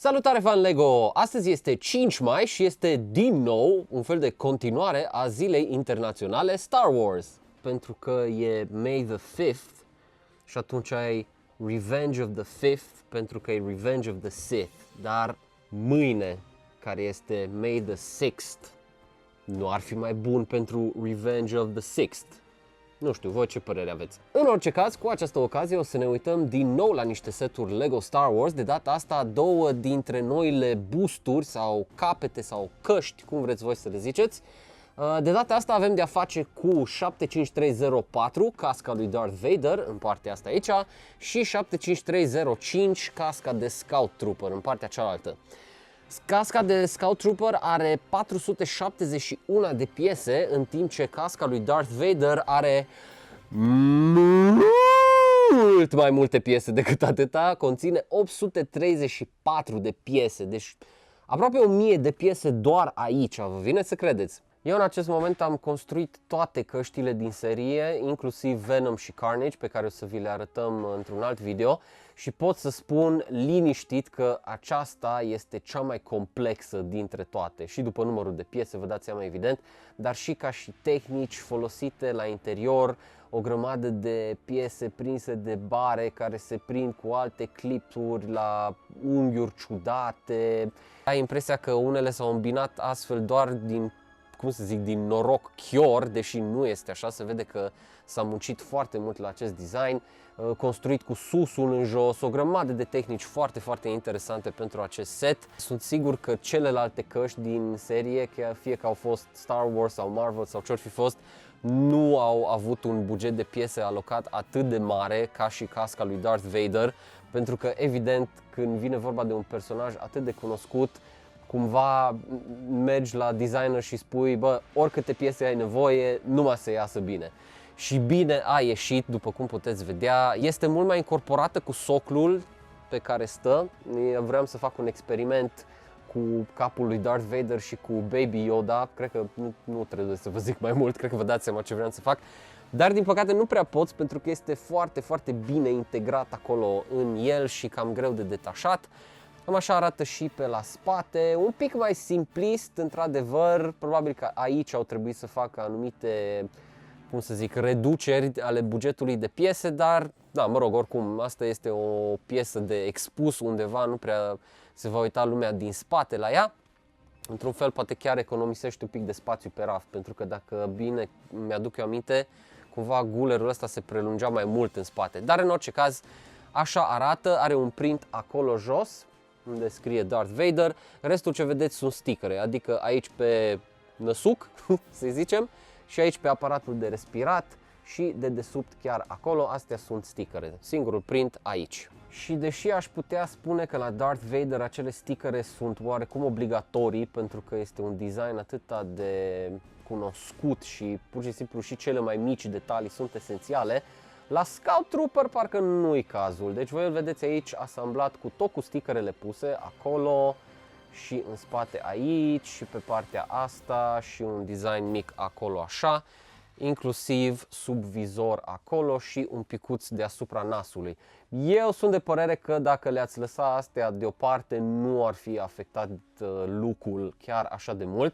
Salutare fan LEGO! Astăzi este 5 mai și este din nou un fel de continuare a zilei internaționale Star Wars. Pentru că e May the 5th și atunci ai Revenge of the 5th pentru că e Revenge of the Sith. Dar mâine, care este May the 6th, nu ar fi mai bun pentru Revenge of the 6th? Nu știu, voi ce părere aveți? În orice caz, cu această ocazie o să ne uităm din nou la niște seturi LEGO Star Wars. De data asta, două dintre noile boosturi sau capete sau căști, cum vreți voi să le ziceți. De data asta avem de-a face cu 75304, casca lui Darth Vader, în partea asta aici, și 75305, casca de Scout Trooper, în partea cealaltă. Casca de Scout Trooper are 471 de piese, în timp ce casca lui Darth Vader are mult mai multe piese decât atâta, conține 834 de piese, deci aproape 1000 de piese doar aici, vă vine să credeți? Eu în acest moment am construit toate căștile din serie, inclusiv Venom și Carnage, pe care o să vi le arătăm într-un alt video, și pot să spun liniștit că aceasta este cea mai complexă dintre toate, și după numărul de piese, vă dați seama evident, dar și ca și tehnici folosite la interior, o grămadă de piese prinse de bare care se prind cu alte clipuri la unghiuri ciudate. Ai impresia că unele s-au îmbinat astfel doar din, cum să zic, din noroc chior, deși nu este așa, se vede că s-a muncit foarte mult la acest design, construit cu susul în jos, o grămadă de tehnici foarte, foarte interesante pentru acest set. Sunt sigur că celelalte căști din serie, fie că au fost Star Wars sau Marvel sau ce-or fi fost, nu au avut un buget de piese alocat atât de mare ca și casca lui Darth Vader, pentru că evident când vine vorba de un personaj atât de cunoscut, cumva mergi la designer și spui, bă, oricâte piese ai nevoie, numai să iasă bine. Și bine a ieșit, după cum puteți vedea. Este mult mai incorporată cu soclul pe care stă. Eu vreau să fac un experiment cu capul lui Darth Vader și cu Baby Yoda. Cred că nu trebuie să vă zic mai mult, cred că vă dați seama ce vreau să fac. Dar din păcate nu prea pot, pentru că este foarte, foarte bine integrat acolo în el și cam greu de detașat. Cam așa arată și pe la spate, un pic mai simplist, într-adevăr. Probabil că aici au trebuit să facă anumite, cum să zic, reduceri ale bugetului de piese, dar, da, mă rog, oricum, asta este o piesă de expus undeva, nu prea se va uita lumea din spate la ea. Într-un fel, poate chiar economisește un pic de spațiu pe raft, pentru că dacă bine mi-aduc eu aminte, cumva gulerul ăsta se prelungea mai mult în spate. Dar, în orice caz, așa arată, are un print acolo jos, unde scrie Darth Vader, restul ce vedeți sunt stickere, adică aici pe năsuc, să zicem, și aici pe aparatul de respirat și de desubt chiar acolo, astea sunt stickere, singurul print aici. Și deși aș putea spune că la Darth Vader acele stickere sunt oarecum obligatorii, pentru că este un design atât de cunoscut și pur și simplu și cele mai mici detalii sunt esențiale, la Scout Trooper parcă nu-i cazul, deci voi îl vedeți aici asamblat cu tot cu stickerele puse acolo și în spate aici și pe partea asta și un design mic acolo așa, inclusiv sub vizor acolo și un picuț deasupra nasului. Eu sunt de părere că dacă le-ați lăsa astea deoparte nu ar fi afectat look-ul chiar așa de mult.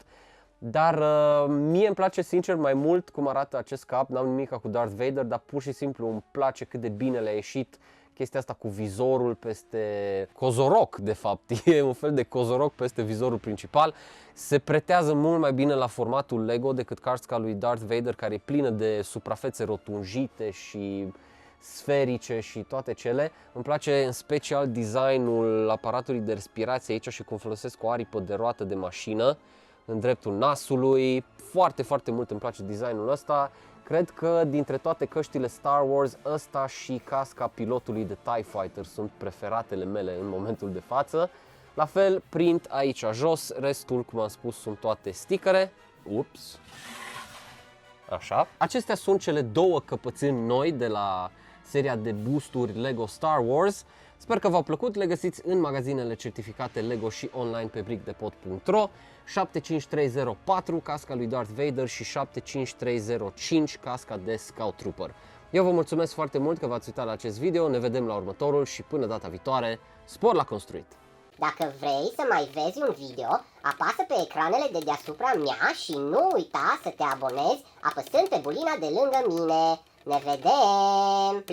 Dar mie îmi place sincer mai mult cum arată acest cap, n-am nimic cu Darth Vader, dar pur și simplu îmi place cât de bine le-a ieșit chestia asta cu vizorul peste cozoroc, de fapt, e un fel de cozoroc peste vizorul principal. Se pretează mult mai bine la formatul LEGO decât casca lui Darth Vader, care e plină de suprafețe rotunjite și sferice și toate cele. Îmi place în special designul aparatului de respirație aici și cum folosesc o aripă de roată de mașină în dreptul nasului. Foarte, foarte mult îmi place designul ăsta. Cred că dintre toate căștile Star Wars, ăsta și casca pilotului de TIE Fighter sunt preferatele mele în momentul de față. La fel, print aici jos, restul, cum am spus, sunt toate stickere. Ups! Așa. Acestea sunt cele două căpățâni noi de la seria de boosturi LEGO Star Wars. Sper că v-au plăcut, le găsiți în magazinele certificate LEGO și online pe brickdepot.ro. 75304, casca lui Darth Vader, și 75305, casca de Scout Trooper. Eu vă mulțumesc foarte mult că v-ați uitat la acest video, ne vedem la următorul și până data viitoare, spor la construit! Dacă vrei să mai vezi un video, apasă pe ecranele de deasupra mea și nu uita să te abonezi apăsând pe bulina de lângă mine. Ne vedem!